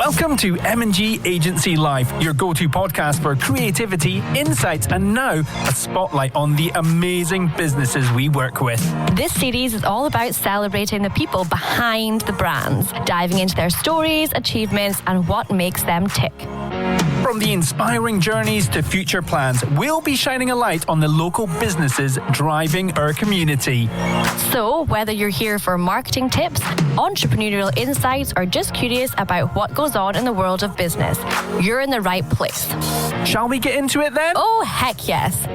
Welcome to M&G Agency Live, your go-to podcast for creativity, insights, and now a spotlight on the amazing businesses we work with. This series is all about celebrating the people behind the brands, diving into their stories, achievements, and what makes them tick. From the inspiring journeys to future plans, we'll be shining a light on the local businesses driving our community. So, whether you're here for marketing tips, entrepreneurial insights, or just curious about what goes on in the world of business, you're in the right place. Shall we get into it then? Oh, heck yes.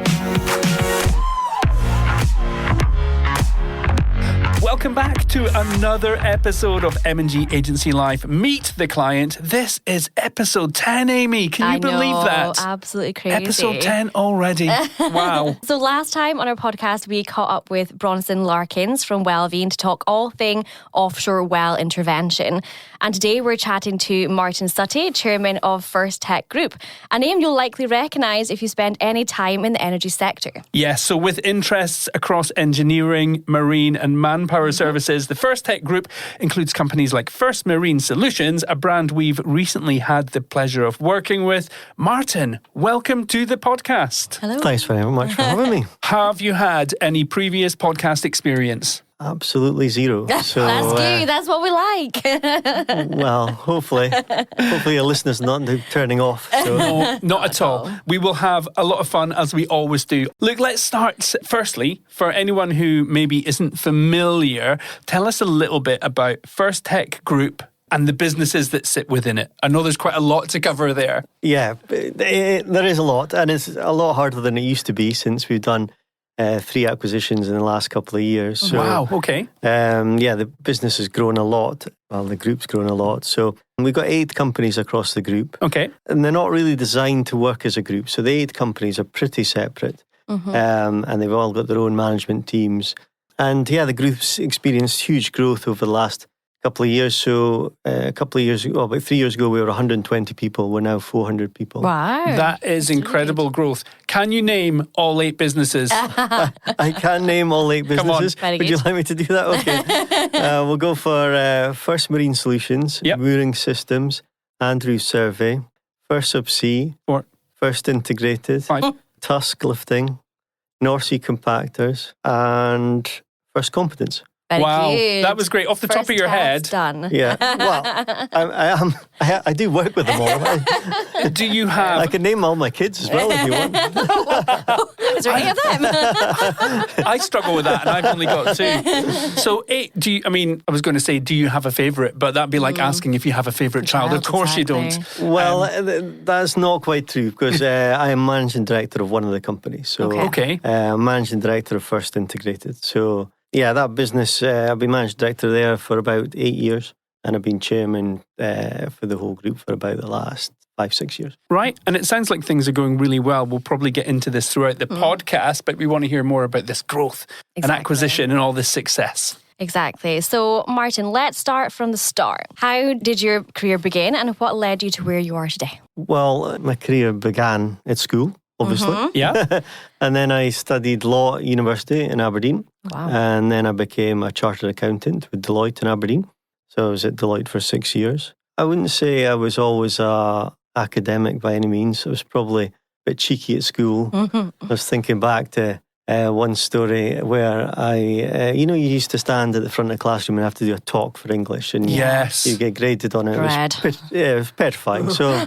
Welcome back to another episode of M&G Agency Live. Meet the Client. This is episode 10, Amy. Can you believe that? Absolutely crazy. Episode 10 already. Wow. So last time on our podcast, we caught up with Bronson Larkins from Wellveen to talk all thing offshore well intervention. And today we're chatting to Martin Suttie, chairman of First Tech Group, a name you'll likely recognise if you spend any time in the energy sector. Yes, so with interests across engineering, marine and manpower services, the First Tech Group includes companies like First Marine Solutions, a brand we've recently had the pleasure of working with. Martin, welcome to the podcast. Hello. Thanks very much for having me. Have you had any previous podcast experience? Absolutely zero. So, That's good. That's what we like. well, hopefully your listeners not turning off. So. No, not at all. We will have a lot of fun as we always do. Look, let's start firstly, for anyone who maybe isn't familiar, tell us a little bit about First Tech Group and the businesses that sit within it. I know there's quite a lot to cover there. Yeah, there is a lot, and it's a lot harder than it used to be since we've done 3 acquisitions in the last couple of years. So, wow, okay. The business has grown a lot. Well, the group's grown a lot. So we've got 8 companies across the group. Okay. And they're not really designed to work as a group. So the 8 companies are pretty separate. And they've all got their own management teams. And the group's experienced huge growth over the last couple of years. So about 3 years ago, we were 120 people. We're now 400 people. Wow. That is incredible growth. Can you name all 8 businesses? I can name all 8 businesses. Very Would good. you like me to do that? Okay. We'll go for First Marine Solutions, Mooring Systems, Andrews Survey, First Subsea, 4, First Integrated, 5. Tusk Lifting, North Sea Compactors, and First Competence. Very Wow, good. that was great. Off the top of your head. Done. Yeah, well, I do work with them all. Do you have... I can name all my kids as well if you want. Is there 8 of them? I struggle with that, and I've only got 2. So 8, I was going to say, do you have a favourite? But that'd be like asking if you have a favourite child. Of course you don't. Well, that's not quite true, because I am managing director of one of the companies. So, Okay. I'm managing director of First Integrated. So, that business, I've been managing director there for about 8 years, and I've been chairman for the whole group for about the last 5-6 years. Right, and it sounds like things are going really well. We'll probably get into this throughout the podcast, but we want to hear more about this growth and acquisition and all this success. Exactly. So, Martin, let's start from the start. How did your career begin, and what led you to where you are today? Well, my career began at school, obviously. Yeah. And then I studied law at university in Aberdeen. Wow. And then I became a chartered accountant with Deloitte in Aberdeen. So I was at Deloitte for 6 years. I wouldn't say I was always academic by any means. I was probably a bit cheeky at school. I was thinking back to one story where you used to stand at the front of the classroom and have to do a talk for English, and Yes. you get graded on it. It was petrifying. So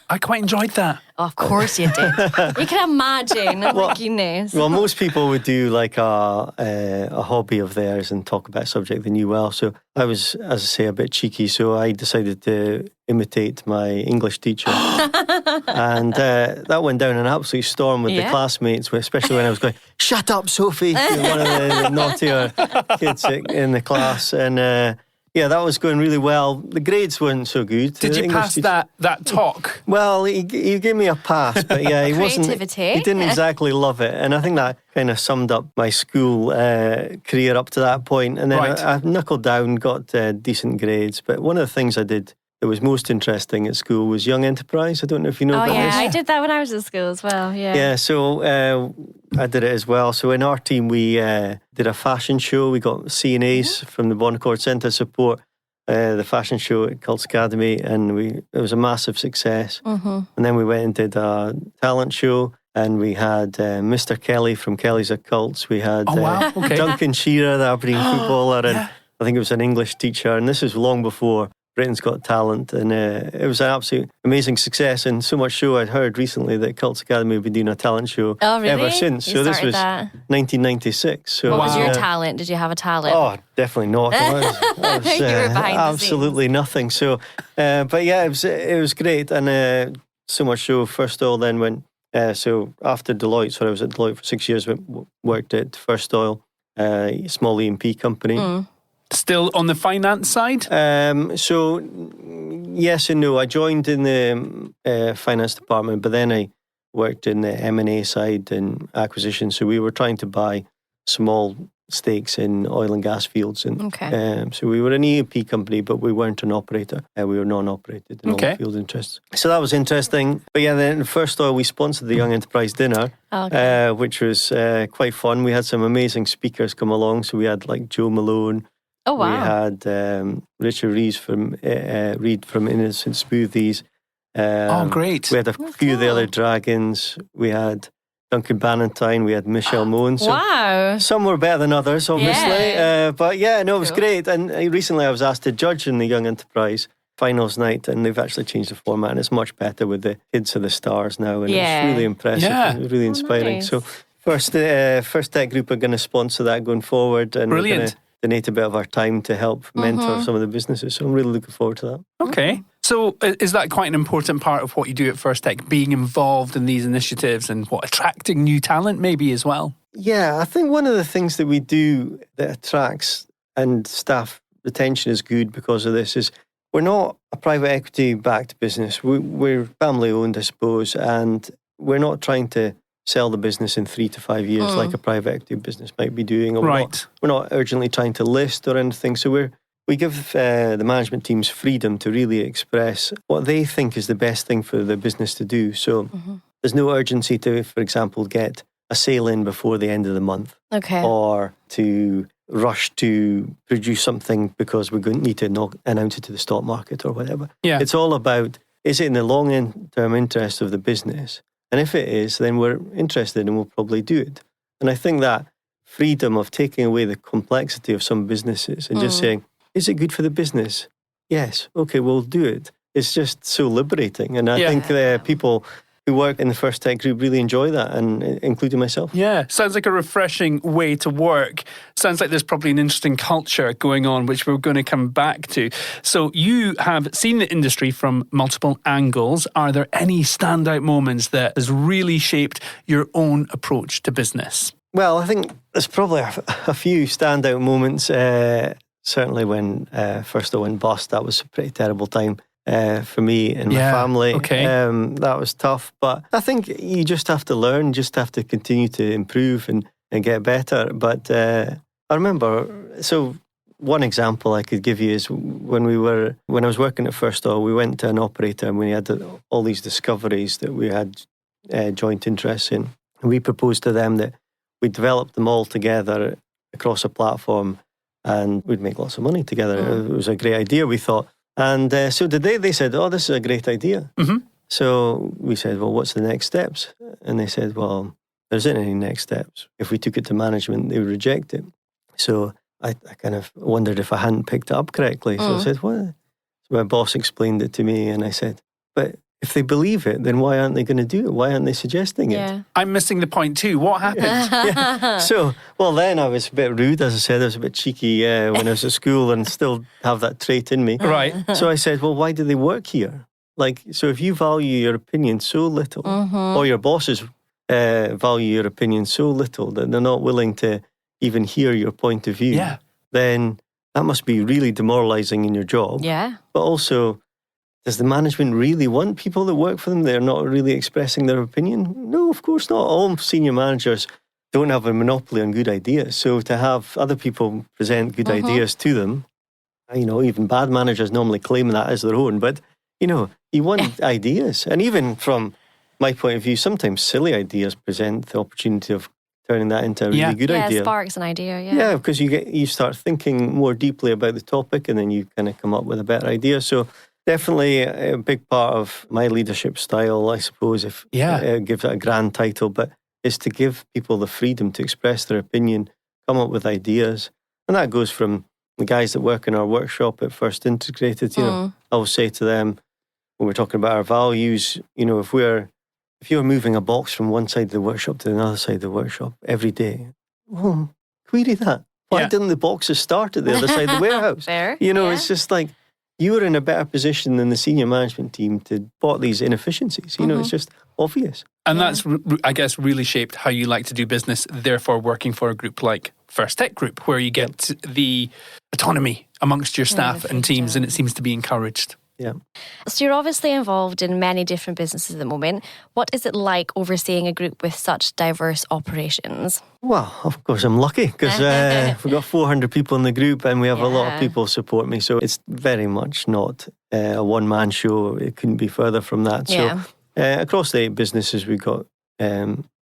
I quite enjoyed that. Of course you did. You can imagine. My goodness. Well, most people would do like a hobby of theirs and talk about a subject they knew well. So I was, as I say, a bit cheeky. So I decided to imitate my English teacher. And that went down an absolute storm with the classmates, especially when I was going, "Shut up, Sophie," to one of the naughtier kids in the class. And that was going really well. The grades weren't so good. Did you pass that talk? Well, he gave me a pass, but he wasn't. He didn't exactly love it, and I think that kind of summed up my school career up to that point. And then I knuckled down, got decent grades. But one of the things I did that was most interesting at school was Young Enterprise. I don't know if you know about this. I did that when I was at school as well. Yeah, so I did it as well. So in our team, we did a fashion show. We got C&As from the Bon Accord Centre support the fashion show at Cults Academy, and it was a massive success. And then we went and did a talent show, and we had Mr. Kelly from Kelly's Occults. We had Duncan Shearer, the Aberdeen footballer, and I think it was an English teacher. And this was long before Britain's Got Talent, and it was an absolute amazing success, and so much so I'd heard recently that Cults Academy have been doing a talent show ever since. So this was 1996. So what was your talent? Did you have a talent? Oh, definitely not. I was, You were behind absolutely nothing. So, but yeah, it was great, and so much so First Oil then went. So after Deloitte, so I was at Deloitte for 6 years. Worked at First Oil, small E&P company. Still on the finance side? So yes and no. I joined in the finance department, but then I worked in the M&A side and acquisition. So we were trying to buy small stakes in oil and gas fields. And so we were an E&P company, but we weren't an operator. We were non-operated in all the field interests. So that was interesting. But yeah, then First Oil, we sponsored the Young Enterprise Dinner, which was quite fun. We had some amazing speakers come along. So we had like Joe Malone. Oh, wow. We had Richard Reed from Innocent Smoothies. Great. We had a few of the other dragons. We had Duncan Bannatyne. We had Michelle Moan. So wow. Some were better than others, obviously. But yeah, no, it was great. And recently I was asked to judge in the Young Enterprise finals night, and they've actually changed the format, and it's much better with the Kids of the Stars now, and it's really impressive. And it was really inspiring. Nice. So First Tech Group are going to sponsor that going forward, and brilliant. We're going to donate a bit of our time to help mentor some of the businesses. So I'm really looking forward to that. Okay. So is that quite an important part of what you do at First Tech, being involved in these initiatives and attracting new talent maybe as well? Yeah, I think one of the things that we do that attracts and staff retention is good because of this is we're not a private equity backed business. We're family owned, I suppose, and we're not trying to sell the business in 3 to 5 years like a private equity business might be doing. Or we're not urgently trying to list or anything. So we give the management teams freedom to really express what they think is the best thing for the business to do. So there's no urgency to, for example, get a sale in before the end of the month. Or to rush to produce something because we're going to need to announce it to the stock market or whatever. Yeah. It's all about, is it in the long-term interest of the business? And if it is, then we're interested and we'll probably do it. And I think that freedom of taking away the complexity of some businesses and just saying, is it good for the business? Yes. Okay, we'll do it. It's just so liberating. And I think people who work in the First Tech Group really enjoy that, and including myself. Yeah, sounds like a refreshing way to work. Sounds like there's probably an interesting culture going on, which we're going to come back to. So you have seen the industry from multiple angles. Are there any standout moments that has really shaped your own approach to business? Well, I think there's probably a few standout moments. Certainly when First Oil went bust, that was a pretty terrible time. For me and my family. That was tough. But I think you just have to learn, just have to continue to improve and get better. But I remember, so one example I could give you is when I was working at First Oil, we went to an operator and we had all these discoveries that we had joint interests in. And we proposed to them that we developed them all together across a platform and we'd make lots of money together. It was a great idea, we thought. And so did they. They said, oh, this is a great idea. So we said, well, what's the next steps? And they said, well, there isn't any next steps. If we took it to management, they would reject it. So I kind of wondered if I hadn't picked it up correctly. So I said, what? So my boss explained it to me and I said, but if they believe it, then why aren't they going to do it? Why aren't they suggesting it? I'm missing the point too. What happened? So, well, then I was a bit rude, as I said. I was a bit cheeky when I was at school and still have that trait in me. Right. So I said, well, why do they work here? Like, so if you value your opinion so little, or your bosses value your opinion so little that they're not willing to even hear your point of view, then that must be really demoralizing in your job. Yeah. But also, does the management really want people that work for them? They're not really expressing their opinion? No, of course not. All senior managers don't have a monopoly on good ideas. So to have other people present good ideas to them, even bad managers normally claim that as their own. But, you want ideas. And even from my point of view, sometimes silly ideas present the opportunity of turning that into a really good idea. Yeah, sparks an idea, Yeah, because you start thinking more deeply about the topic and then you kind of come up with a better idea. So definitely a big part of my leadership style, I suppose, if it gives it a grand title, but is to give people the freedom to express their opinion, come up with ideas. And that goes from the guys that work in our workshop at First Integrated. I will say to them, when we're talking about our values, if you're moving a box from one side of the workshop to another side of the workshop every day, well, query that. Why didn't the boxes start at the other side of the warehouse? Fair. It's just like you're in a better position than the senior management team to spot these inefficiencies. It's just obvious. And that's, I guess, really shaped how you like to do business, therefore working for a group like First Tech Group, where you get the autonomy amongst your staff and teams, and it seems to be encouraged. Yeah. So you're obviously involved in many different businesses at the moment. What is it like overseeing a group with such diverse operations? Well, of course, I'm lucky because we've got 400 people in the group and we have a lot of people support me. So it's very much not a one-man show. It couldn't be further from that. So across the 8 businesses, we've got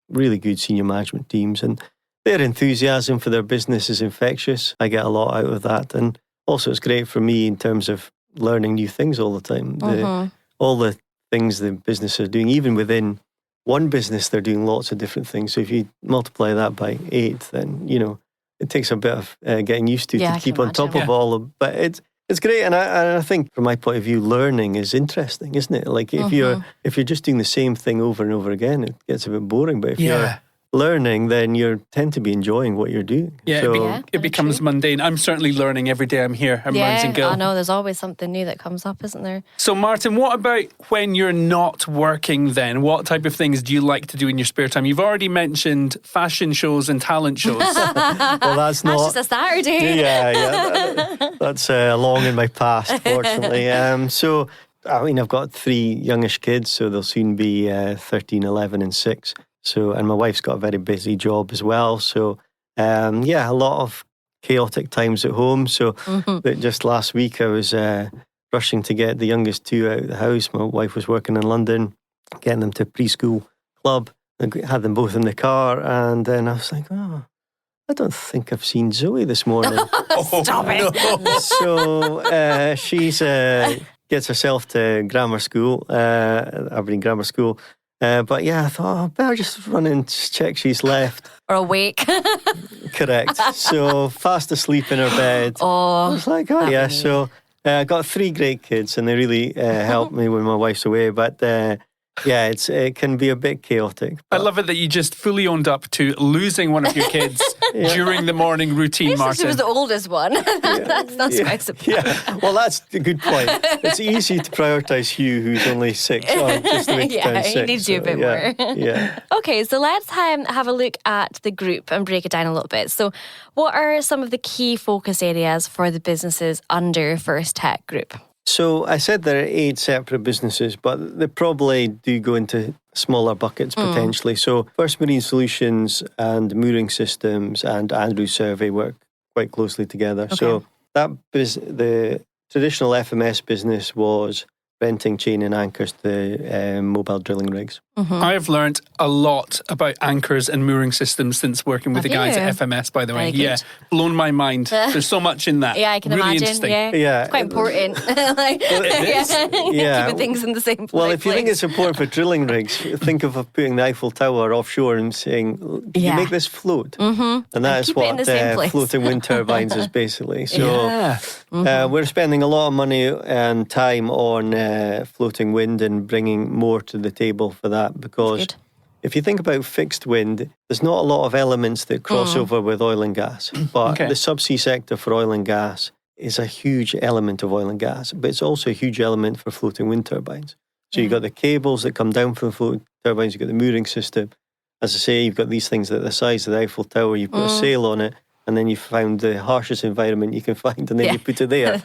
really good senior management teams, and their enthusiasm for their business is infectious. I get a lot out of that. And also it's great for me in terms of learning new things all the time. All the things the business are doing, even within one business, they're doing lots of different things. So if you multiply that by 8, then, it takes a bit of getting used to keep on top of all of. But it's great. And I think from my point of view, learning is interesting, isn't it? Like if you're just doing the same thing over and over again, it gets a bit boring. But if you're learning, then you tend to be enjoying what you're doing. It becomes mundane. I'm certainly learning every day I'm here. I'm Rising Gill. I know, there's always something new that comes up, isn't there? So Martin, what about when you're not working then? What type of things do you like to do in your spare time? You've already mentioned fashion shows and talent shows. Well, that's just a Saturday. That's long in my past, fortunately. So, I've got 3 youngish kids, so they'll soon be 13, 11 and 6. So, and my wife's got a very busy job as well. So, a lot of chaotic times at home. So, just last week I was rushing to get the youngest 2 out of the house. My wife was working in London, getting them to preschool club. I had them both in the car, and then I was like, I don't think I've seen Zoe this morning. Stop it. No. So, she's gets herself to grammar school, Aberdeen Grammar School. But I thought, I better just run and check she's left. Or awake. Correct. So fast asleep in her bed. I was like, So I got 3 great kids and they really help me when my wife's away. But it can be a bit chaotic. I love it that you just fully owned up to losing one of your kids during the morning routine, Martin. She was the oldest one. That's not quite surprising. Yeah, well, that's a good point. It's easy to prioritise Hugh, who's only 6. Just to make it down 6. He needs you a bit more. Yeah. Okay, so let's have a look at the group and break it down a little bit. So what are some of the key focus areas for the businesses under First Tech Group? So I said there are 8 separate businesses, but they probably do go into smaller buckets potentially. So First Marine Solutions and Mooring Systems and Andrews Survey work quite closely together. Okay. So the traditional FMS business was renting chain and anchors to mobile drilling rigs. I've learned a lot about anchors and mooring systems since working with the guys at FMS, by the way. Blown my mind. There's so much in that. Yeah, I can really imagine. Interesting. Yeah. It's quite important. Keeping things in the same place. Well, if you think it's important for drilling rigs, think of putting the Eiffel Tower offshore and saying, can you make this float? And that is what floating wind turbines is basically. So we're spending a lot of money and time on floating wind and bringing more to the table for that, because if you think about fixed wind, there's not a lot of elements that cross over with oil and gas, but the subsea sector for oil and gas is a huge element of oil and gas, but it's also a huge element for floating wind turbines. So you've got the cables that come down from the floating turbines, you've got the mooring system. As I say, you've got these things that are the size of the Eiffel Tower, you put a sail on it, and then you found the harshest environment you can find, and then you put it there.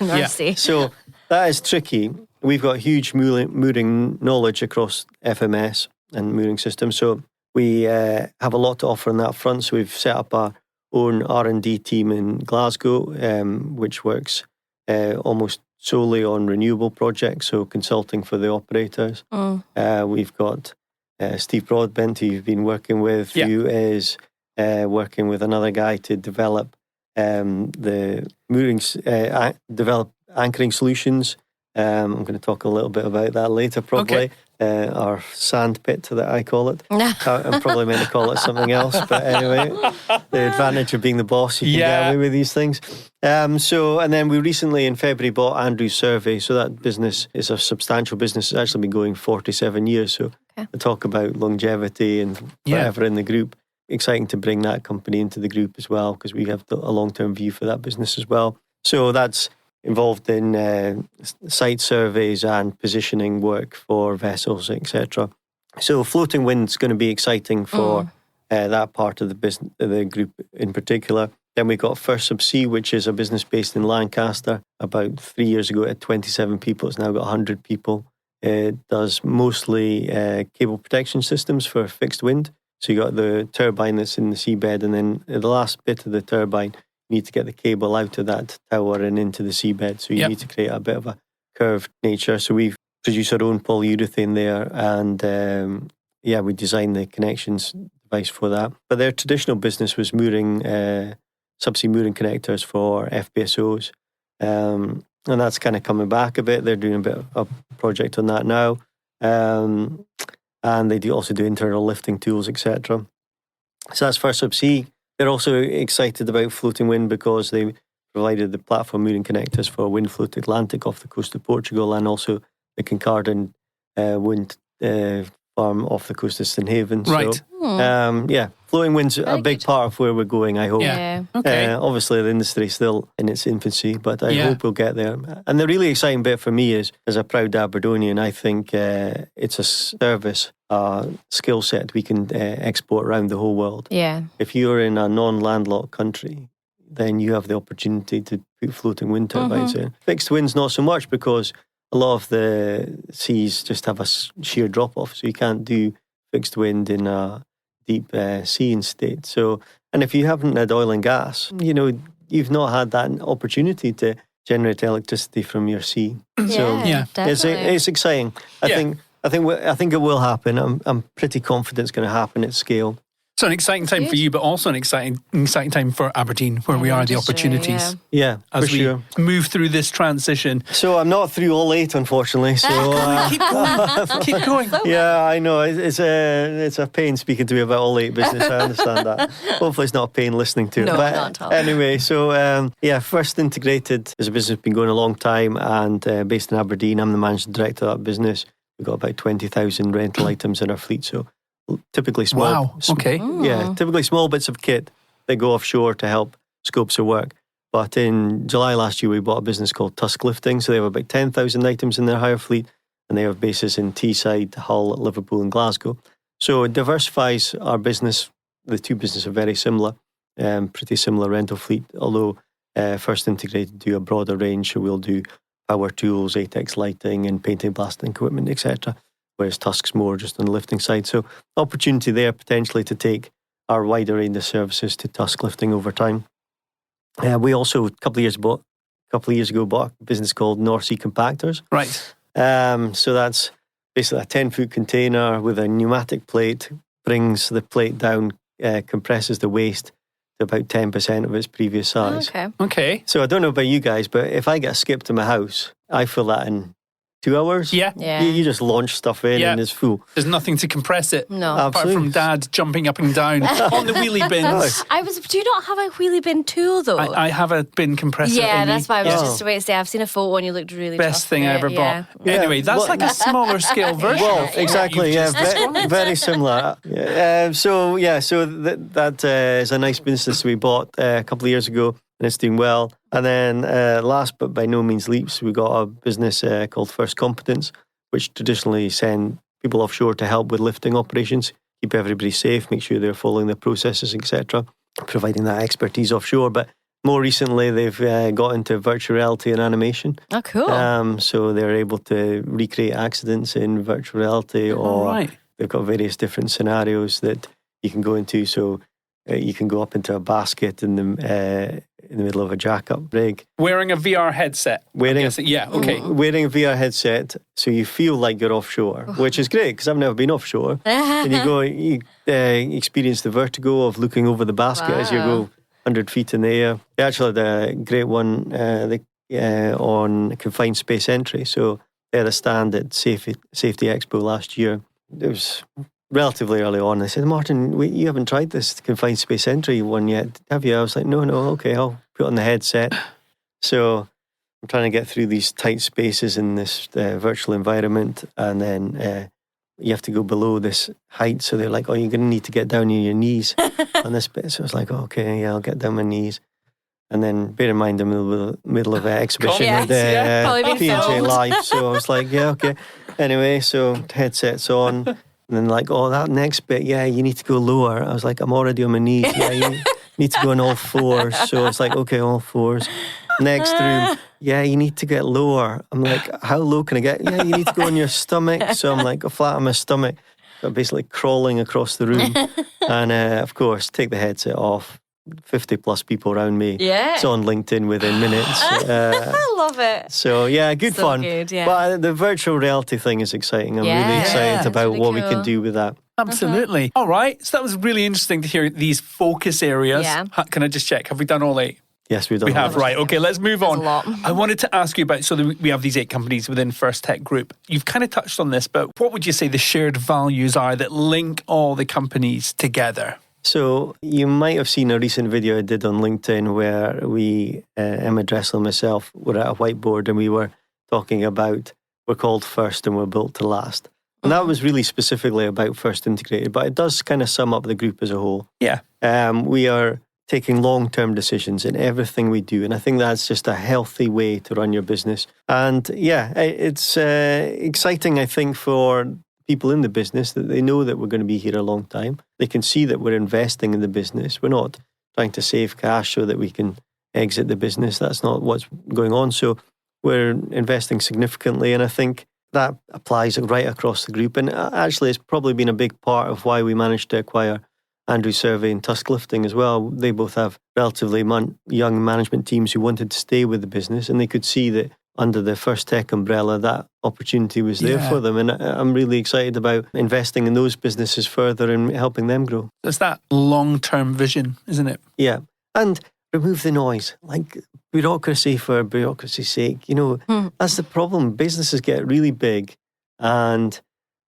So that is tricky. We've got huge mooring knowledge across FMS and mooring systems, so we have a lot to offer on that front. So we've set up our own R&D team in Glasgow, which works almost solely on renewable projects, so consulting for the operators. We've got Steve Broadbent, who you've been working with, who is working with another guy to develop the moorings, develop anchoring solutions. I'm going to talk a little bit about that later, probably. Okay. Our sand pit, that I call it. I'm probably meant to call it something else, but anyway, the advantage of being the boss, you can get away with these things. And then we recently in February bought Andrew's Survey, so that business is a substantial business. It's actually been going 47 years, so we talk about longevity and forever in the group. Exciting to bring that company into the group as well, because we have a long-term view for that business as well. So that's involved in site surveys and positioning work for vessels, etc. So floating wind's going to be exciting for that part of the business, the group in particular. Then we got First Subsea, which is a business based in Lancaster. About 3 years ago, it had 27 people. It's now got 100 people. It does mostly cable protection systems for fixed wind. So you got the turbine that's in the seabed, and then the last bit of the turbine, you need to get the cable out of that tower and into the seabed. So you need to create a bit of a curved nature. So we've produced our own polyurethane there, and we designed the connections device for that. But their traditional business was mooring, subsea mooring connectors for FPSOs. And that's kind of coming back a bit. They're doing a bit of a project on that now. And they also do internal lifting tools, etc. So that's First Subsea. They're also excited about floating wind because they provided the platform mooring connectors for Wind Float Atlantic off the coast of Portugal, and also the Kincardine wind farm off the coast of St Havens. Right. So, floating wind's a big part of where we're going, I hope. Yeah. Okay. Obviously, the industry is still in its infancy, but I hope we'll get there. And the really exciting bit for me is, as a proud Aberdonian, I think it's a service, skill set we can export around the whole world. Yeah. If you're in a non-landlocked country, then you have the opportunity to put floating wind turbines in. Fixed wind's not so much, because a lot of the seas just have a sheer drop-off, so you can't do fixed wind in a deep sea in state. So, and if you haven't had oil and gas, you've not had that opportunity to generate electricity from your sea. It's exciting. I think it will happen. I'm pretty confident it's going to happen at scale. So an exciting time for you, but also an exciting time for Aberdeen, where we are, the opportunities. Yeah, as we move through this transition. So I'm not through all 8, unfortunately. So keep going. Keep going. Yeah, I know. It's a pain speaking to me about all 8 business. I understand that. Hopefully it's not a pain listening to it. No, but not at all. Anyway, so First Integrated is a business that's been going a long time, and based in Aberdeen. I'm the managing director of that business. We've got about 20,000 rental items in our fleet, so typically small. Wow, okay. Typically small bits of kit that go offshore to help scopes of work. But in July last year, we bought a business called Tusk Lifting. So they have about 10,000 items in their hire fleet, and they have bases in Teesside, Hull, Liverpool and Glasgow. So it diversifies our business. The two businesses are very similar, pretty similar rental fleet, although First Integrated do a broader range. So we'll do power tools, ATEX lighting and painting, blasting equipment, etc., whereas Tusk's more just on the lifting side. So opportunity there potentially to take our wider range of services to Tusk Lifting over time. We also, a couple of years ago, bought a business called North Sea Compactors. Right. So that's basically a 10-foot container with a pneumatic plate, brings the plate down, compresses the waste to about 10% of its previous size. Okay. So I don't know about you guys, but if I get a skip to my house, I fill that in 2 hours. Yeah. You just launch stuff in and it's full. There's nothing to compress it. No. Apart from Dad jumping up and down on the wheelie bins. Do you not have a wheelie bin tool though? I have a bin compressor. Yeah, Amy. that's why I was just about to say, I've seen a photo and you looked really Best tough thing I ever bought. Anyway, that's like a smaller scale version. Well, exactly. Very similar. So that is a nice business we bought a couple of years ago, and it's doing well. And then last but by no means least, we got a business called First Competence, which traditionally send people offshore to help with lifting operations, keep everybody safe, make sure they're following the processes, etc., providing that expertise offshore. But more recently, they've got into virtual reality and animation. Oh, cool. So they're able to recreate accidents in virtual reality, or they've got various different scenarios that you can go into. So you can go up into a basket and in the middle of a jack-up rig. Wearing a VR headset. Yeah, okay. Wearing a VR headset, so you feel like you're offshore, which is great because I've never been offshore. And you experience the vertigo of looking over the basket as you go 100 feet in the air. They actually had a great one on confined space entry. So they had a stand at Safety Expo last year. It was relatively early on. They said, Martin, you haven't tried this confined space entry one yet, have you? I was like, no, okay, I'll put on the headset. So I'm trying to get through these tight spaces in this virtual environment, and then you have to go below this height. So they're like, oh, you're going to need to get down on your knees on this bit. So I was like, okay, yeah, I'll get down on my knees. And then, bear in mind, I'm in the middle of an exhibition at P&J Live. So I was like, yeah, okay. Anyway, so headsets on. And then like, oh, that next bit, yeah, you need to go lower. I was like, I'm already on my knees. Yeah, you need to go on all fours. So it's like, okay, all fours. Next room, yeah, you need to get lower. I'm like, how low can I get? Yeah, you need to go on your stomach. So I'm like, flat on my stomach. So I'm basically crawling across the room. And of course, take the headset off. 50 plus people around me. Yeah. It's on LinkedIn within minutes. I love it. So yeah, good fun. Good, yeah. But the virtual reality thing is exciting. I'm really excited about what we can do with that. Absolutely. All right. So that was really interesting to hear these focus areas. Yeah. Can I just check? Have we done all 8? Yes, we've done. We have, right. Okay, let's move on. A lot. I wanted to ask you about, so we have these 8 companies within First Tech Group. You've kind of touched on this, but what would you say the shared values are that link all the companies together? So you might have seen a recent video I did on LinkedIn where Emma Dressel and myself, were at a whiteboard and we were talking about, we're called First and we're built to last. And that was really specifically about First Integrated, but it does kind of sum up the group as a whole. Yeah. We are taking long-term decisions in everything we do. And I think that's just a healthy way to run your business. And yeah, it's exciting, I think, for people in the business that they know that we're going to be here a long time. They can see that we're investing in the business. We're not trying to save cash so that we can exit the business. That's not what's going on. So we're investing significantly. And I think that applies right across the group. And actually, it's probably been a big part of why we managed to acquire Andrew Survey and Tusk Lifting as well. They both have relatively young management teams who wanted to stay with the business. And they could see that under the First Tech umbrella, that opportunity was there for them. And I'm really excited about investing in those businesses further and helping them grow. It's that long-term vision, isn't it? Yeah. And remove the noise. Like bureaucracy for bureaucracy's sake. You know, that's the problem. Businesses get really big and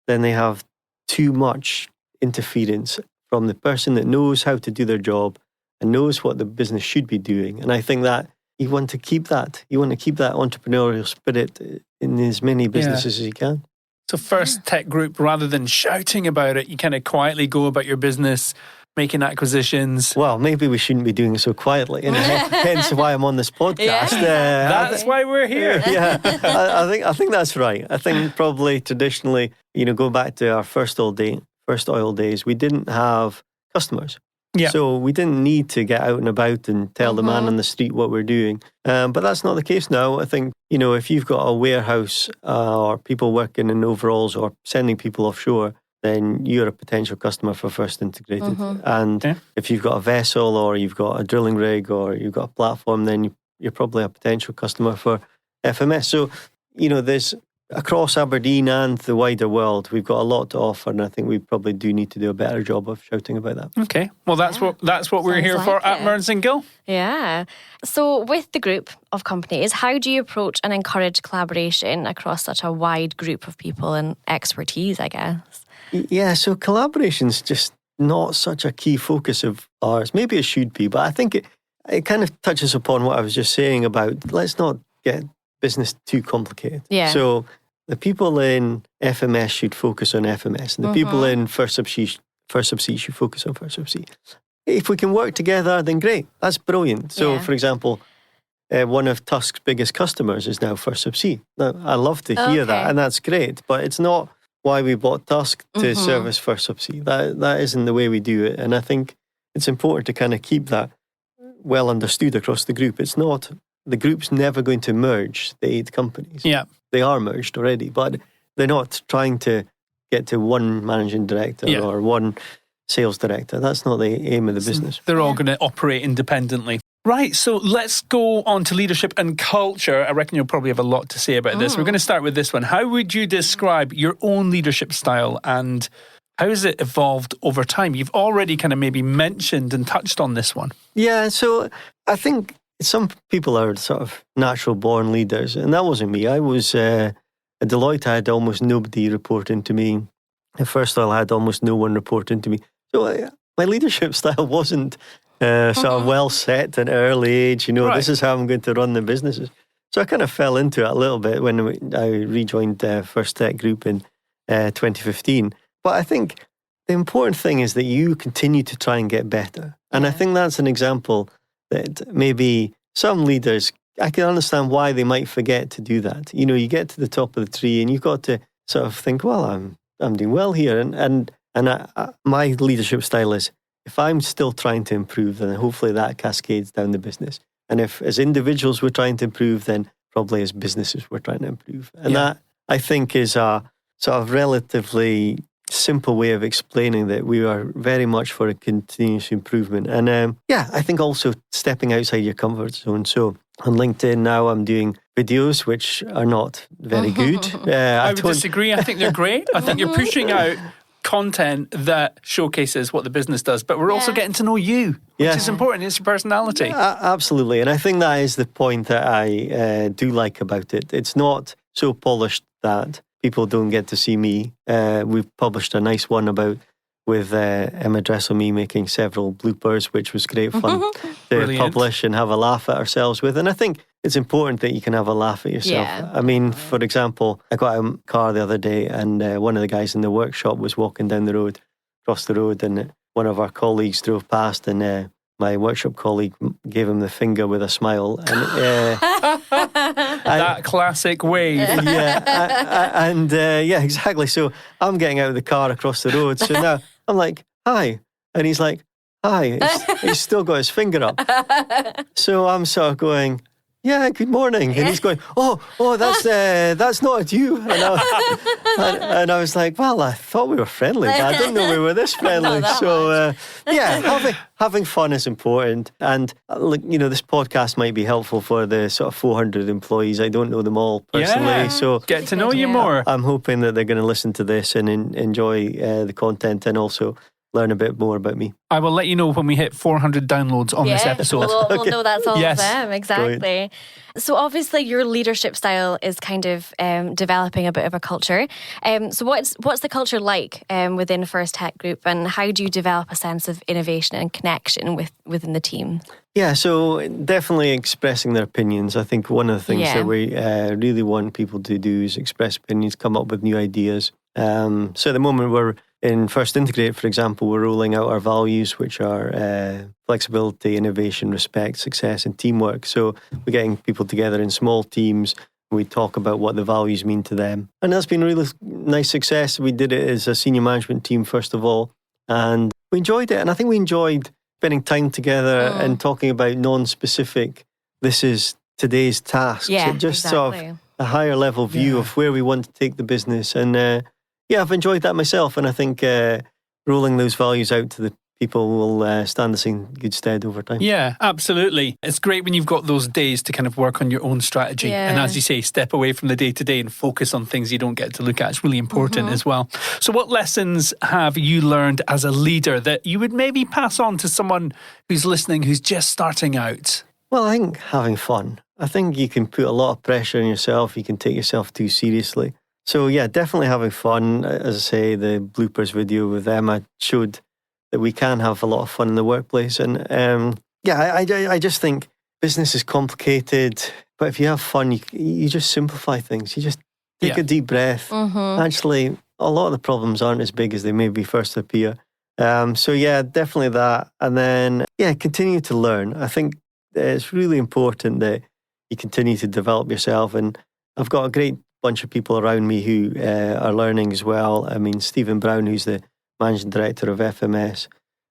then they have too much interference from the person that knows how to do their job and knows what the business should be doing. And I think that you want to keep that. You want to keep that entrepreneurial spirit in as many businesses as you can. So First Tech Group, rather than shouting about it, you kind of quietly go about your business, making acquisitions. Well, maybe we shouldn't be doing it so quietly, and hence why I'm on this podcast. That's why we're here. Yeah, I think that's right. I think probably traditionally, go back to our first oil days, we didn't have customers. Yeah. So we didn't need to get out and about and tell the man on the street what we're doing. But that's not the case now. I think, if you've got a warehouse or people working in overalls or sending people offshore, then you're a potential customer for First Integrated. And if you've got a vessel or you've got a drilling rig or you've got a platform, then you're probably a potential customer for FMS. So, there's across Aberdeen and the wider world, we've got a lot to offer, and I think we probably do need to do a better job of shouting about that. Okay, well that's what we're here for at Mearns & Gill. Yeah. So with the group of companies, how do you approach and encourage collaboration across such a wide group of people and expertise, I guess? Yeah, so collaboration's just not such a key focus of ours. Maybe it should be, but I think it kind of touches upon what I was just saying about let's not get business too complicated. Yeah. So the people in FMS should focus on FMS, and the people in First Subsea should focus on First Subsea. If we can work together, then great. That's brilliant. So, for example, one of Tusk's biggest customers is now First Subsea. Now, I love to hear that, and that's great. But it's not why we bought Tusk to service First Subsea. That isn't the way we do it. And I think it's important to kind of keep that well understood across the group. It's not. The group's never going to merge the 8 companies. Yeah. They are merged already, but they're not trying to get to one managing director or one sales director. That's not the aim of the business. They're all going to operate independently. Right, so let's go on to leadership and culture. I reckon you'll probably have a lot to say about this. We're going to start with this one. How would you describe your own leadership style and how has it evolved over time? You've already kind of maybe mentioned and touched on this one. Yeah, so I think some people are sort of natural born leaders, and that wasn't me. I was at Deloitte, I had almost nobody reporting to me. At First Oil, I had almost no one reporting to me. So my leadership style wasn't sort of well set at an early age. This is how I'm going to run the businesses. So I kind of fell into it a little bit when I rejoined First Tech Group in 2015. But I think the important thing is that you continue to try and get better. And I think that's an example that maybe some leaders, I can understand why they might forget to do that. You get to the top of the tree and you've got to sort of think, well, I'm doing well here. And my leadership style is, if I'm still trying to improve, then hopefully that cascades down the business. And if as individuals we're trying to improve, then probably as businesses we're trying to improve. And that, I think, is a sort of relatively simple way of explaining that we are very much for a continuous improvement. And I think also stepping outside your comfort zone. So on LinkedIn now I'm doing videos which are not very good. I would disagree. I think they're great. I think you're pushing out content that showcases what the business does, but we're also getting to know you, which is important. It's your personality. Absolutely. And I think that is the point that I do like about it. It's not so polished that people don't get to see me. We've published a nice one with Emma Dressel, me making several bloopers, which was great fun to publish and have a laugh at ourselves with. And I think it's important that you can have a laugh at yourself. Yeah. I mean, for example, I got a car the other day and one of the guys in the workshop was walking down the road, across the road, and one of our colleagues drove past and my workshop colleague gave him the finger with a smile. And that classic wave. Exactly. So I'm getting out of the car across the road. So now I'm like, hi. And he's like, hi. He's still got his finger up. So I'm sort of going, yeah, good morning. And he's going, oh, that's not you. And I was like, well, I thought we were friendly, but I didn't know we were this friendly. Having fun is important. And this podcast might be helpful for the sort of 400 employees. I don't know them all personally. So get to know you more. I'm hoping that they're going to listen to this and enjoy the content and also learn a bit more about me. I will let you know when we hit 400 downloads on this episode. We'll know that's all of them. Exactly. Brilliant. So obviously your leadership style is kind of developing a bit of a culture. So what's the culture like within First Tech Group, and how do you develop a sense of innovation and connection within the team? Yeah, so definitely expressing their opinions. I think one of the things that we really want people to do is express opinions, come up with new ideas. So at the moment we're in First Integrate, for example, we're rolling out our values, which are flexibility, innovation, respect, success, and teamwork. So we're getting people together in small teams. We talk about what the values mean to them. And that's been a really nice success. We did it as a senior management team, first of all, and we enjoyed it. And I think we enjoyed spending time together and talking about non-specific, this is today's tasks. Yeah, sort of a higher level view of where we want to take the business. And I've enjoyed that myself, and I think rolling those values out to the people will stand us in good stead over time. Yeah, absolutely. It's great when you've got those days to kind of work on your own strategy. Yeah. And as you say, step away from the day-to-day and focus on things you don't get to look at. It's really important as well. So what lessons have you learned as a leader that you would maybe pass on to someone who's listening, who's just starting out? Well, I think having fun. I think you can put a lot of pressure on yourself. You can take yourself too seriously. So yeah, definitely having fun. As I say, the bloopers video with Emma showed that we can have a lot of fun in the workplace. And I just think business is complicated, but if you have fun, you just simplify things. You just take a deep breath. Actually, a lot of the problems aren't as big as they maybe first appear. So yeah, definitely that. And then, continue to learn. I think it's really important that you continue to develop yourself. And I've got a great bunch of people around me who are learning as well. I mean, Stephen Brown, who's the managing director of FMS,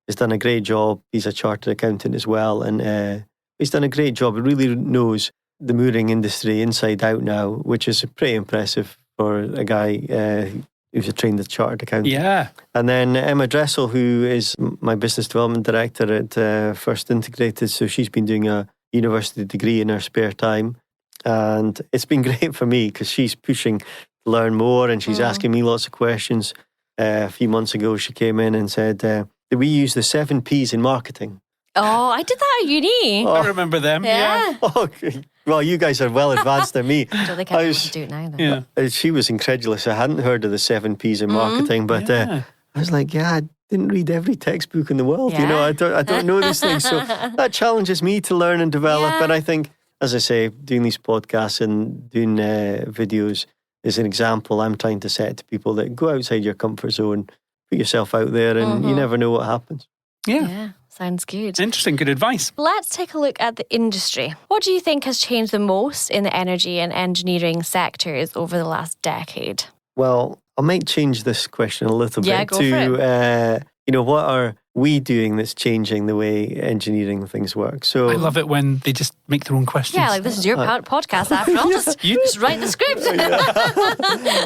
has done a great job. He's a chartered accountant as well, and he's done a great job. He really knows the mooring industry inside out now, which is pretty impressive for a guy who's a trained chartered accountant. Yeah. And then Emma Dressel, who is my business development director at First Integrated. So she's been doing a university degree in her spare time. And it's been great for me because she's pushing to learn more and she's asking me lots of questions. A few months ago, she came in and said, do we use the 7 Ps in marketing? Oh, I did that at uni. I remember them. Yeah. Okay. Well, you guys are well advanced than me. I don't think I to do it now, though. Yeah. She was incredulous. I hadn't heard of the 7 Ps in marketing, but I was like, I didn't read every textbook in the world. Yeah. You know, I don't know these things. So that challenges me to learn and develop. Yeah. And I think, as I say, doing these podcasts and doing videos is an example I'm trying to set to people that go outside your comfort zone, put yourself out there, and you never know what happens. Yeah. Sounds good. Interesting, good advice. Let's take a look at the industry. What do you think has changed the most in the energy and engineering sectors over the last decade? Well, I might change this question a little bit go for it. What are we doing that's changing the way engineering things work? So I love it when they just make their own questions. Yeah, like this is your podcast after all. Just write the script.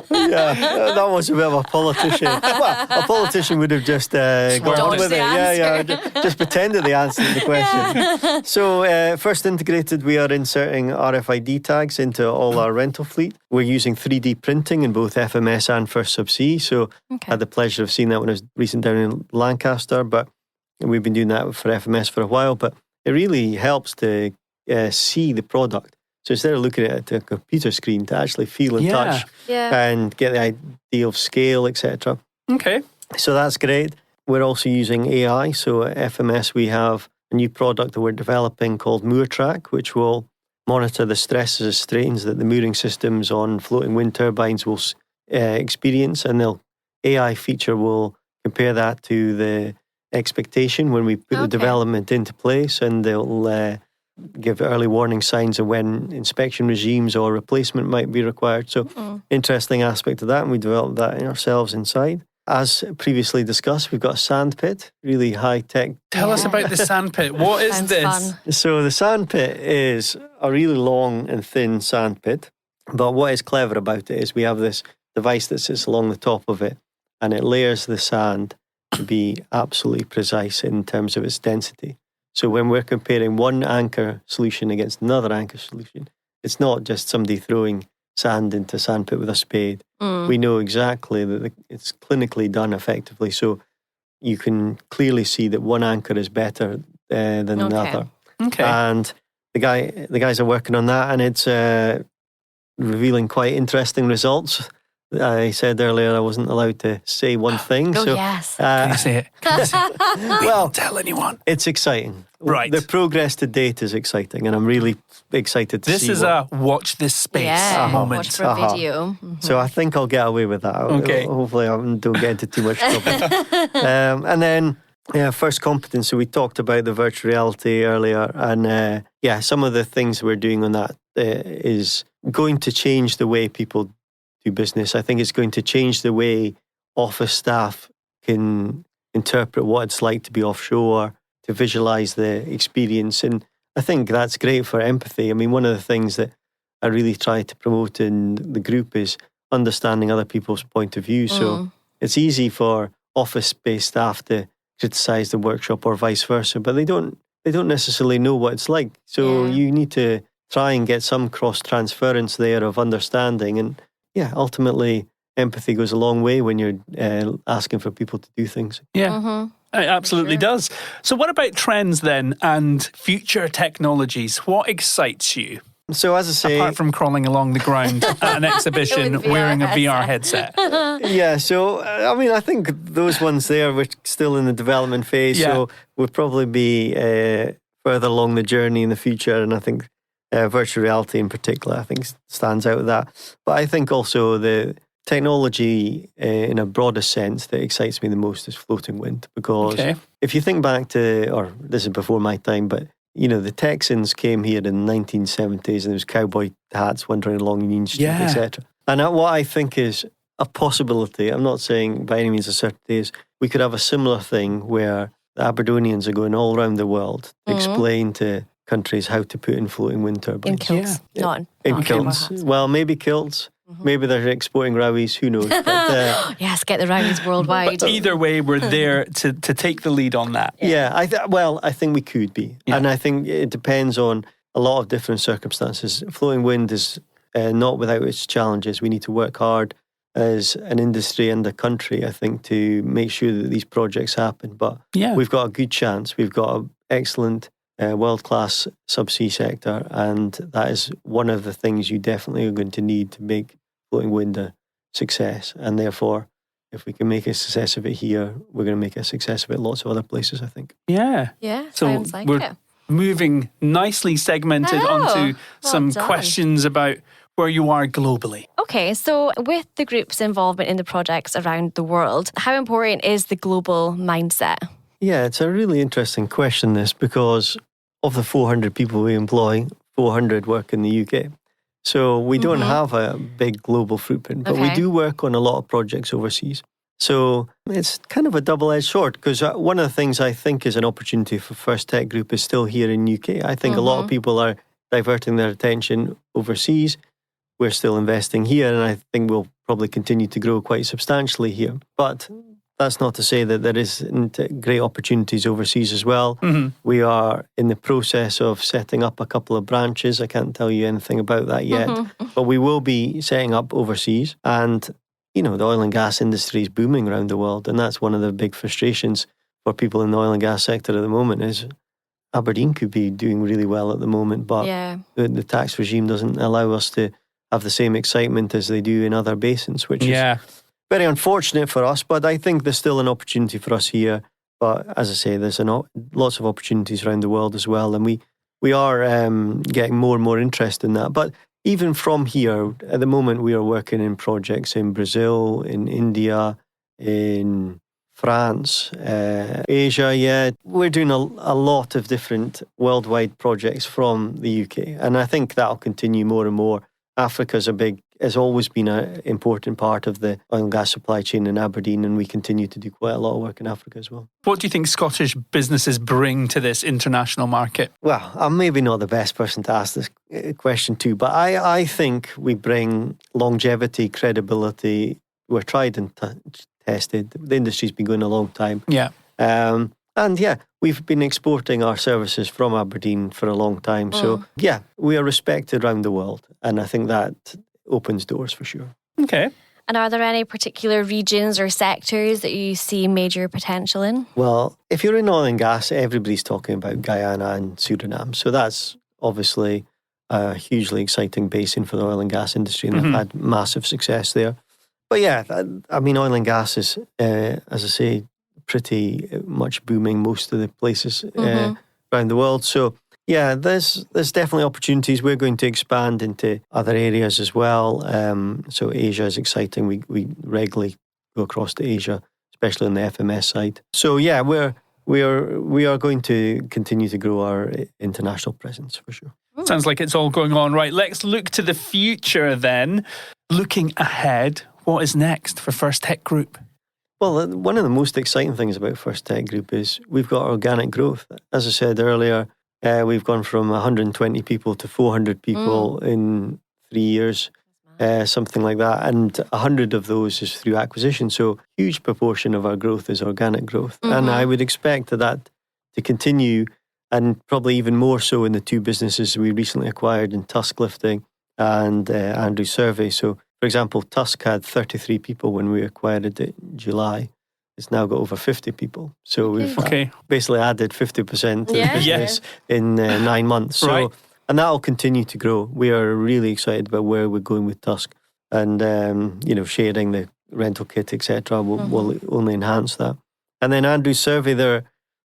That was a bit of a politician. Well, a politician would have just gone on with it. Just pretended they answered the question. So First Integrated, we are inserting RFID tags into all our rental fleet. We're using 3D printing in both FMS and First Subsea. So I had the pleasure of seeing that when I was recently down in Lancaster, but we've been doing that for FMS for a while. But it really helps to see the product. So instead of looking at a computer screen, to actually feel and touch and get the idea of scale, etc. Okay. So that's great. We're also using AI. So at FMS, we have a new product that we're developing called MoorTrack, which will monitor the stresses and strains that the mooring systems on floating wind turbines will experience. And the AI feature will compare that to the expectation when we put the development into place, and they'll give early warning signs of when inspection regimes or replacement might be required. So interesting aspect of that, and we developed that ourselves inside. As previously discussed, we've got a sand pit, really high tech. Tell us about the sand pit. What is this? Fun. So the sand pit is a really long and thin sand pit, but what is clever about it is we have this device that sits along the top of it, and it layers the sand to be absolutely precise in terms of its density. So when we're comparing one anchor solution against another anchor solution, it's not just somebody throwing sand into a sandpit with a spade. We know exactly that it's clinically done effectively. So you can clearly see that one anchor is better than another. Okay. And the guys are working on that, and it's revealing quite interesting results. I said earlier I wasn't allowed to say one thing. Yes. Can you say it? Well, don't tell anyone. It's exciting. Right. The progress to date is exciting, and I'm really excited to see This is a watch this space moment. Watch for a video. So I think I'll get away with that. Okay. Hopefully I don't get into too much trouble. And then first competency, we talked about the virtual reality earlier, and some of the things we're doing on that is going to change the way people do business. I think it's going to change the way office staff can interpret what it's like to be offshore, to visualize the experience. And I think that's great for empathy. I mean, one of the things that I really try to promote in the group is understanding other people's point of view. So it's easy for office-based staff to criticize the workshop or vice versa, but they don't necessarily know what it's like. So you need to try and get some cross-transference there of understanding. And ultimately, empathy goes a long way when you're asking for people to do things. Yeah, it absolutely does. So what about trends then and future technologies? What excites you? So as I say... Apart from crawling along the ground at an exhibition wearing a VR headset. So I mean, I think those ones there were still in the development phase, so we'll probably be further along the journey in the future, and I think virtual reality in particular, I think, stands out with that. But I think also the technology in a broader sense that excites me the most is floating wind, because if you think back to, or this is before my time, but the Texans came here in the 1970s and there was cowboy hats wandering along Union Street, etc. And what I think is a possibility, I'm not saying by any means a certainty, is we could have a similar thing where the Aberdonians are going all around the world to explain to countries how to put in floating wind turbines. In kilts. Not in kilts. Well, maybe kilts. Maybe they're exporting Rowies, who knows? But, Yes, get the Rowies worldwide. But either way, we're there to take the lead on that. yeah, I think we could be. Yeah. And I think it depends on a lot of different circumstances. Floating wind is not without its challenges. We need to work hard as an industry and a country, I think, to make sure that these projects happen. But Yeah. we've got a good chance. We've got an excellent world-class subsea sector, and that is one of the things you definitely are going to need to make floating wind a success. And therefore, if we can make a success of it here, we're going to make a success of it lots of other places, I think. Yeah. Yeah, So sounds like we're it. moving nicely segmented onto well some done. questions about where you are globally. Okay, so with the group's involvement in the projects around the world, how important is the global mindset? Yeah, it's a really interesting question, this, because of the 400 people we employ, 400 work in the UK. So we don't have a big global footprint, but we Okay. do work on a lot of projects overseas. So it's kind of a double-edged sword, because one of the things I think is an opportunity for First Tech Group is still here in UK. I think a lot of people are diverting their attention overseas. We're still investing here, and I think we'll probably continue to grow quite substantially here. But that's not to say that there isn't great opportunities overseas as well. We are in the process of setting up a couple of branches. I can't tell you anything about that yet, but we will be setting up overseas. And, you know, the oil and gas industry is booming around the world, and that's one of the big frustrations for people in the oil and gas sector at the moment is Aberdeen could be doing really well at the moment, but Yeah. the tax regime doesn't allow us to have the same excitement as they do in other basins, which is very unfortunate for us, but I think there's still an opportunity for us here. But as I say, there's lots of opportunities around the world as well, and we are getting more and more interest in that. But even from here, at the moment, we are working in projects in Brazil, in India, in France, Asia. Yeah, we're doing a lot of different worldwide projects from the UK, and I think that'll continue more and more. Africa's has always been an important part of the oil and gas supply chain in Aberdeen, and we continue to do quite a lot of work in Africa as well. What do you think Scottish businesses bring to this international market? Well, I'm maybe not the best person to ask this question to, but I think we bring longevity, credibility. We're tried and tested. The industry's been going a long time. Yeah. And yeah, we've been exporting our services from Aberdeen for a long time. So yeah, we are respected around the world. And I think that opens doors for sure. Okay. And are there any particular regions or sectors that you see major potential in? Well, if you're in oil and gas, everybody's talking about Guyana and Suriname. So that's obviously a hugely exciting basin for the oil and gas industry, and they've had massive success there. But yeah, I mean, oil and gas is, as I say, pretty much booming most of the places around the world. So yeah, there's definitely opportunities. We're going to expand into other areas as well. So Asia is exciting. We regularly go across to Asia, especially on the FMS side. So yeah, we are going to continue to grow our international presence for sure. Sounds like it's all going on right. Let's look to the future then. Looking ahead, what is next for First Tech Group? Well, one of the most exciting things about First Tech Group is we've got organic growth. As I said earlier, we've gone from 120 people to 400 people in 3 years, something like that. And 100 of those is through acquisition. So a huge proportion of our growth is organic growth. And I would expect that to continue, and probably even more so in the two businesses we recently acquired in Tusk Lifting and Andrew Survey. So, for example, Tusk had 33 people when we acquired it in July. It's now got over 50 people. So we've basically added 50% to the business in 9 months. So, and that'll continue to grow. We are really excited about where we're going with Tusk. And, sharing the rental kit, etc., will only enhance that. And then Andrew Survey,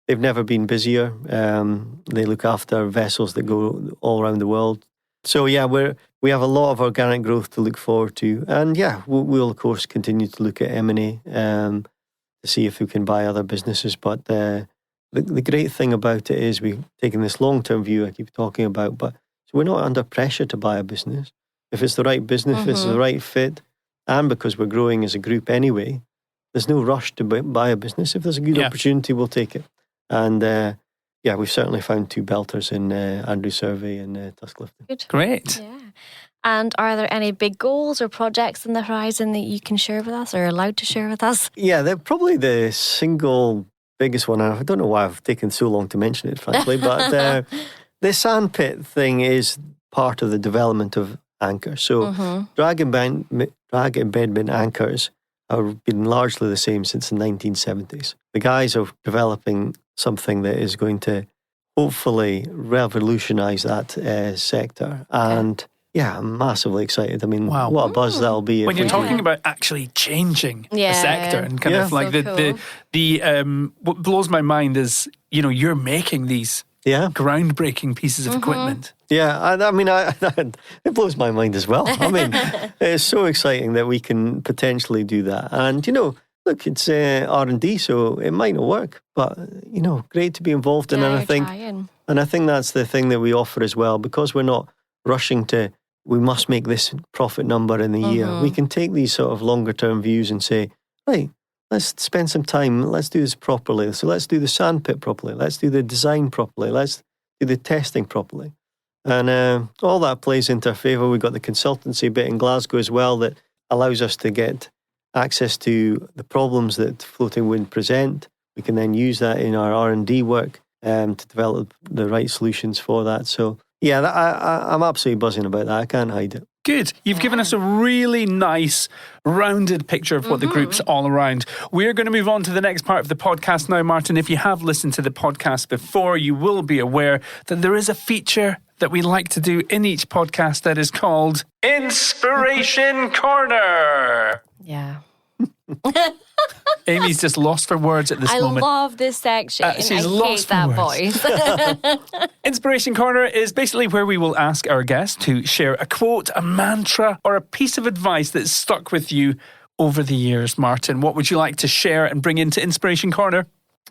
they've never been busier. They look after vessels that go all around the world. So yeah, we have a lot of organic growth to look forward to. And yeah, we'll of course continue to look at M&A to see if we can buy other businesses. But the great thing about it is we've taken this long-term view I keep talking about, but so we're not under pressure to buy a business. If it's the right business, if it's the right fit, and because we're growing as a group anyway, there's no rush to buy a business. If there's a good opportunity, we'll take it. And we've certainly found two belters in Andrew Survey and Tusk Lifting. Good. Great. Yeah. And are there any big goals or projects in the horizon that you can share with us or are allowed to share with us? Yeah, they're probably the single biggest one. I don't know why I've taken so long to mention it, frankly, but the sandpit thing is part of the development of anchors. So drag embedment anchors have been largely the same since the 1970s. The guys are developing something that is going to hopefully revolutionise that sector. And yeah, I'm massively excited. I mean, Wow. what a buzz that'll be. When if you're we talking can- about actually changing the Yeah. sector and kind of Yeah. like So the what blows my mind is, you're making these Yeah. groundbreaking pieces of equipment. Yeah, I mean, it blows my mind as well. I mean, it's so exciting that we can potentially do that. And, look, it's R&D, so it might not work. But, great to be involved in. Yeah, And I think that's the thing that we offer as well, because we're not rushing we must make this profit number in the year. We can take these sort of longer term views and say, right, let's spend some time, let's do this properly. So let's do the sandpit properly. Let's do the design properly. Let's do the testing properly. And all that plays into our favour. We've got the consultancy bit in Glasgow as well that allows us to get access to the problems that floating wind present. We can then use that in our R&D work to develop the right solutions for that. So yeah, I'm absolutely buzzing about that. I can't hide it. Good. You've given us a really nice, rounded picture of what the group's all around. We're going to move on to the next part of the podcast now, Martin. If you have listened to the podcast before, you will be aware that there is a feature that we like to do in each podcast that is called Inspiration Corner. Yeah. Amy's just lost for words at this I moment. love this section. She's I lost hate that for voice. Inspiration Corner is basically where we will ask our guests to share a quote, a mantra, or a piece of advice that's stuck with you over the years. Martin, what would you like to share and bring into Inspiration Corner?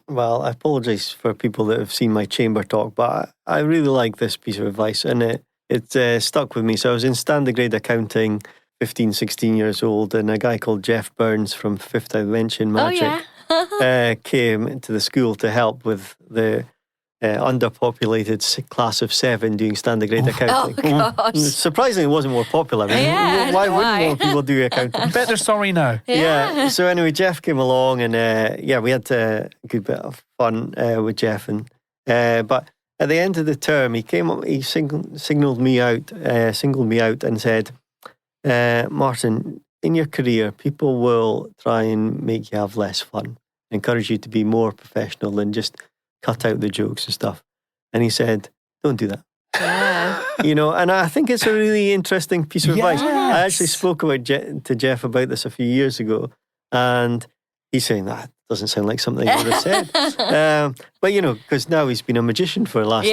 Well, I apologise for people that have seen my chamber talk, but I really like this piece of advice, and it stuck with me. So I was in standard grade accounting, 15, 16 years old, and a guy called Jeff Burns from Fifth Dimension Magic came into the school to help with the underpopulated class of 7 doing standard grade accounting. Oh, gosh. Surprisingly, it wasn't more popular. I mean, Yeah, why why? wouldn't more people do accounting? Bet they're sorry now. Yeah. So anyway, Jeff came along, and we had a good bit of fun with Jeff. And but at the end of the term, he came up, he singled me out, and said, "Martin, in your career, people will try and make you have less fun, encourage you to be more professional than just cut out the jokes and stuff." And he said, "Don't do that." Yeah. And I think it's a really interesting piece of advice. I actually Yes. spoke to Jeff about this a few years ago, and he's saying that doesn't sound like something he would have said. But, because now he's been a magician for the last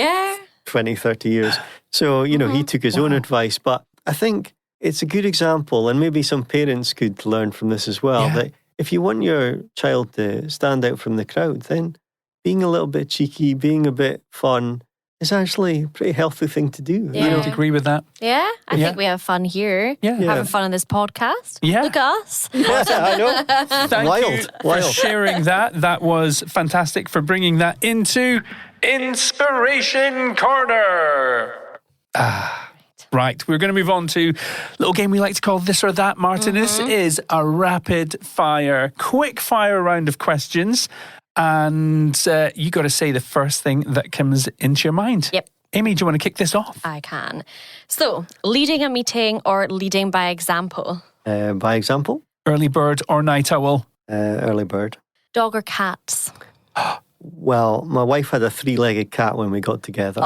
20, 30 years. So, he took his own advice. But I think it's a good example, and maybe some parents could learn from this as well, that if you want your child to stand out from the crowd, then being a little bit cheeky, being a bit fun is actually a pretty healthy thing to do. Yeah. I would agree with that. Yeah, I Yeah. think we have fun here. Yeah. Having fun on this podcast. Yeah. Look at us. I know. Thank you for Wild. sharing that. That was fantastic for bringing that into Inspiration Corner. Right, we're going to move on to a little game we like to call This or That, Martin. This is a rapid fire, quick fire round of questions. And you got to say the first thing that comes into your mind. Yep. Amy, do you want to kick this off? I can. So, leading a meeting or leading by example? By example, Early bird or night owl? early bird. Dog or cats? Well, my wife had a 3-legged cat when we got together.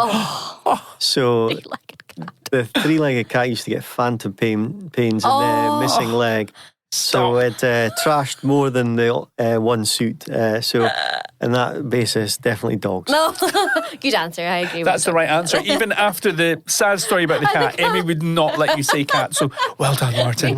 So Three-legged cat. the 3-legged cat used to get phantom pains in the missing leg. So it trashed more than the one suit. So on that basis, definitely dogs. No. Good answer. I agree with That's the right answer. Even after the sad story about the cat, Amy would not let you say cat. So well done, Martin.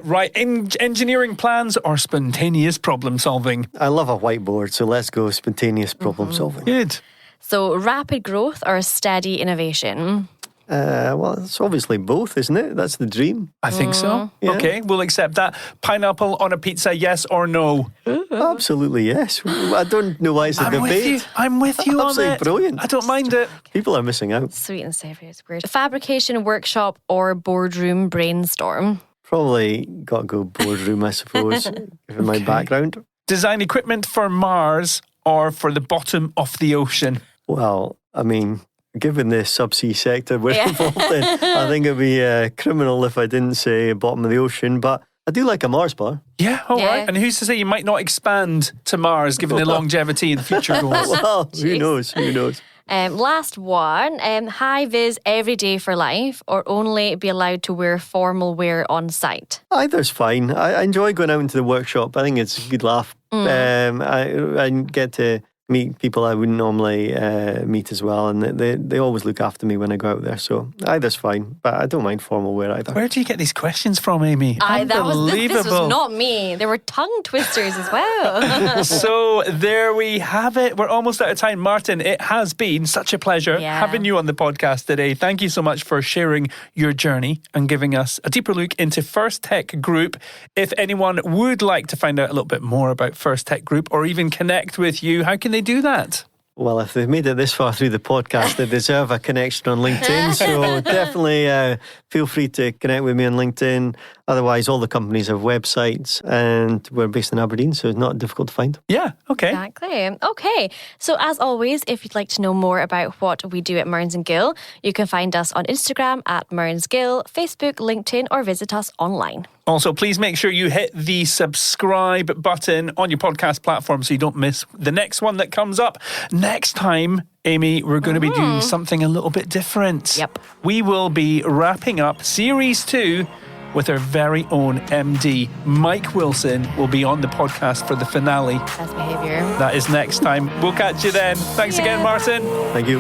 Right, engineering plans or spontaneous problem solving? I love a whiteboard, so let's go spontaneous problem solving. Good. So, rapid growth or steady innovation? Well, it's obviously both, isn't it? That's the dream. I think so. Yeah. Okay, we'll accept that. Pineapple on a pizza, yes or no? Absolutely, yes. I don't know why it's a I'm debate. with you. I'm with you on Absolutely it. brilliant. I don't mind it. People are missing out. Sweet and savoury is weird. Fabrication workshop or boardroom brainstorm? Probably got to go boardroom, I suppose, given my background. Design equipment for Mars or for the bottom of the ocean? Well, I mean, given the subsea sector we're involved in, I think it'd be criminal if I didn't say bottom of the ocean, but I do like a Mars bar. Yeah, all right. And who's to say you might not expand to Mars given the longevity and future goals? Well, who knows? Who knows? Last one, high-vis every day for life or only be allowed to wear formal wear on site? Either's fine. I enjoy going out into the workshop. I think it's a good laugh. I get to meet people I wouldn't normally meet as well, and they always look after me when I go out there, so either's fine, but I don't mind formal wear either. Where do you get these questions from, Amy? This Unbelievable. was not me. There were tongue twisters as well. So there we have it. We're almost out of time. Martin, it has been such a pleasure having you on the podcast today. Thank you so much for sharing your journey and giving us a deeper look into First Tech Group. If anyone would like to find out a little bit more about First Tech Group or even connect with you, how can they do that? Well, if they've made it this far through the podcast, they deserve a connection on LinkedIn. So definitely feel free to connect with me on LinkedIn. Otherwise, all the companies have websites and we're based in Aberdeen, so it's not difficult to find. Yeah, okay. Exactly. Okay. So as always, if you'd like to know more about what we do at Mearns & Gill, you can find us on Instagram at Mearns Gill, Facebook, LinkedIn, or visit us online. Also, please make sure you hit the subscribe button on your podcast platform so you don't miss the next one that comes up. Next time, Amy, we're going to be doing something a little bit different. Yep. We will be wrapping up Series 2 with our very own MD. Mike Wilson will be on the podcast for the finale. Best behaviour. That is next time. We'll catch you then. Thanks again, Martin. Thank you.